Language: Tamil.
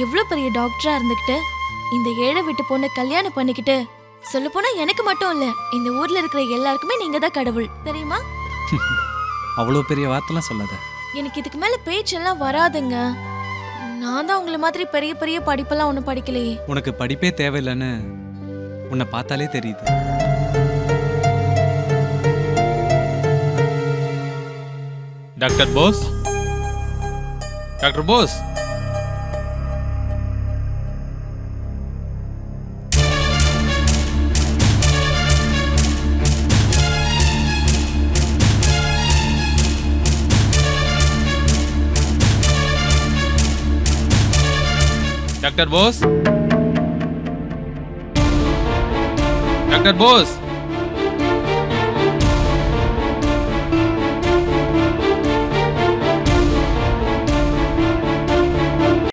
எவ்வளவு பெரிய டாக்டரா இருந்துகிட்டு இந்த ஏழை விட்டு பொண்ணு கல்யாணம் பண்ணிக்கிட்டு சொல்ல போனா எனக்கு மட்டும் இல்ல இந்த ஊர்ல இருக்கிற எல்லாருக்குமே நீங்க தான் கடவுள் தெரியுமா? அவ்வளோ பெரிய வார்த்தைலாம் சொல்லாத. எனக்கு இதுக்கு மேல பேச்செல்லாம் வராதுங்க. நான் தான் உங்களை மாதிரி பெரிய பெரிய படிப்பெல்லாம் ஒன்றும் படிக்கலையே. உனக்கு படிப்பே தேவையில்லைன்னு உன்னை பார்த்தாலே தெரியுது. Doctor Bose, doctor Bose. Doctor Bose, doctor Bose.